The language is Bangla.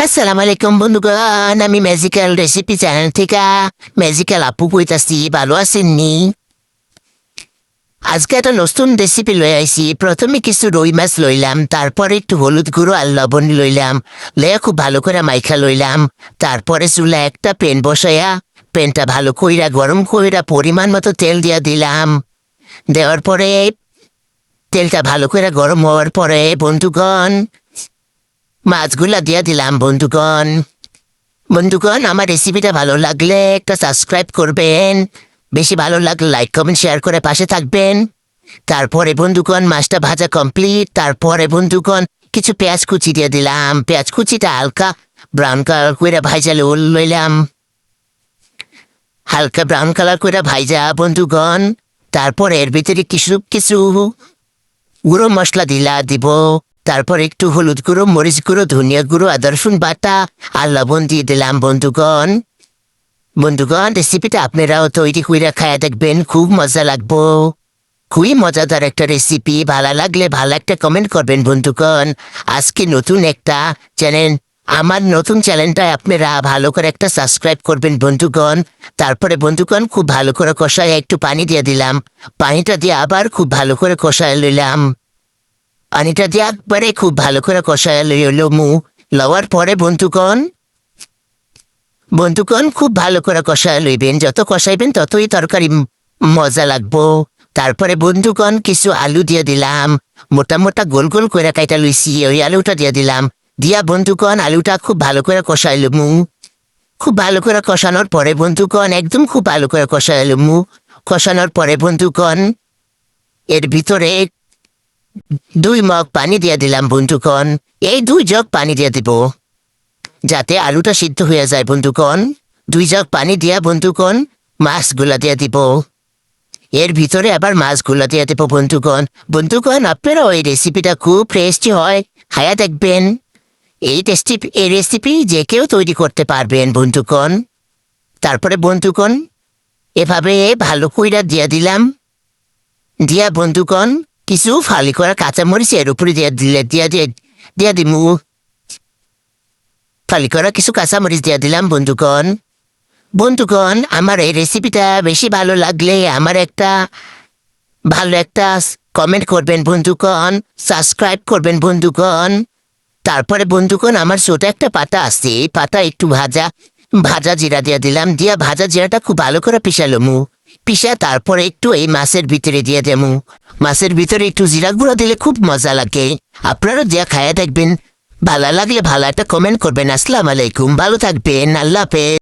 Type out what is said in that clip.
আসসালামু আলাইকুম বন্ধুগণ, আমি ম্যাজিক্যাল রেসিপি চ্যানেল থেকে ম্যাজিক্যাল আপু কইতাছি। ভালো আছেননি? আজকে একটা নতুন রেসিপি লই আইছি। প্রথমে কিছু রুই মাছ লইলাম, তারপরে একটু হলুদ গুঁড়ো আর লবণ লইলাম, লইয়া খুব ভালো করে মাইখা লইলাম। তারপরে চুলা একটা পেন বসাইয়া পেনটা ভালো কইরা গরম কইরা পরিমাণ মতো তেল দিয়া দিলাম। দেওয়ার পরে তেলটা ভালো করে গরম হওয়ার পরে বন্ধুগণ মাছগুলা দিয়া দিলাম। বন্ধুগণ আমার রেসিপিটা ভালো লাগলে একটা সাবস্ক্রাইব করবেন, বেশি ভালো লাগলে লাইক কমেন্ট শেয়ার করে পাশে থাকবেন। তারপরে বন্ধুগণ মাছটা ভাজা কমপ্লিট। তারপরে বন্ধুগণ কিছু পেঁয়াজ কুচি দিয়ে দিলাম। পেঁয়াজ কুচিটা হালকা ব্রাউন কালার করে ভাইজা লইলাম, হালকা ব্রাউন কালার করে ভাইজা বন্ধুগণ। তারপরে এর ভিতরে কিছু কিছু গুঁড়ো মশলা দিব। তারপর একটু হলুদ গুঁড়ো, মরিচ গুঁড়ো, ধনিয়া গুঁড়ো, আদা রসুন বাটা আর লবণ দিয়ে দিলাম। বন্ধুগণ রেসিপিটা আপনারাও তৈরি করে খায়া দেখবেন, খুব মজা লাগবো। খুবই মজাদার একটা রেসিপি। ভালো লাগলে ভালো একটা কমেন্ট করবেন বন্ধুগণ। আজকে নতুন একটা চ্যানেল, আমার নতুন চ্যানেলটা আপনারা ভালো করে একটা সাবস্ক্রাইব করবেন বন্ধুগণ। তারপরে বন্ধুগণ খুব ভালো করে কষায় একটু পানি দিয়ে দিলাম। পানিটা দিয়ে আবার খুব ভালো করে কষায় লইলাম। পানিটা দিয়ে একবারে খুব ভালো করে কষায় লওয়ার পরে বন্ধুগণ খুব ভালো করে কষায় লইবেন। যত কষাইবেন ততই তরকারি মজা লাগবো। তারপরে বন্ধুগণ কিছু আলু দিয়ে দিলাম, মোটা মোটা গোল গোল করে কাইটা লইছি, ওই আলুটা দিয়ে দিলাম। দিয়া বন্ধুগণ আলুটা খুব ভালো করে কষাই লমু। খুব ভালো করে কষানোর পরে বন্ধুগণ একদম খুব ভালো করে কষাই লমু। কষানোর পরে বন্ধুগণ এর ভিতরে 2 মগ পানি দিয়ে দিলাম বন্ধুগণ। এই 2 জগ পানি দিয়ে দিব যাতে আলুটা সিদ্ধ হয়ে যায় বন্ধুগণ। 2 জগ পানি দিয়া বন্ধুগণ মাছগুলা দিয়ে দিব। এর ভিতরে আবার মাছগুলা দিয়ে দেব বন্ধুগণ আপনারা ওই রেসিপিটা খুব টেস্টি হয়, খায়া দেখবেন। এই রেসিপি যে কেউ তৈরি করতে পারবেন বন্ধুগণ। তারপরে বন্ধুগণ এভাবে ভালো কইরা দিয়া দিলাম। দিয়া বন্ধুগণ কিছু ফালি করা কাঁচামরিচ এর উপরে দিয়া দিমু। ফালি করা কিছু কাঁচামরিচ দিয়া দিলাম বন্ধুগণ আমার এই রেসিপিটা বেশি ভালো লাগলে আমার ভালো একটা কমেন্ট করবেন বন্ধুগণ, সাবস্ক্রাইব করবেন বন্ধুগণ। তারপরে বন্ধুগণ আমার ছোট একটা পাতা আছে, পাতা একটু ভাজা জিরা দিয়ে দিলাম। দিয়া ভাজা জিরাটা খুব ভালো করে পিষা তারপরে একটু এই মাছের ভিতরে দিয়ে দেবো। মাছের ভিতরে একটু জিরা গুঁড়ো দিলে খুব মজা লাগে। আপনারা দিয়া খায়া দেখবেন। ভালো লাগলে ভালো একটা কমেন্ট করবেন। আসসালামু আলাইকুম, ভালো থাকবেন, আল্লাহ হাফেজ।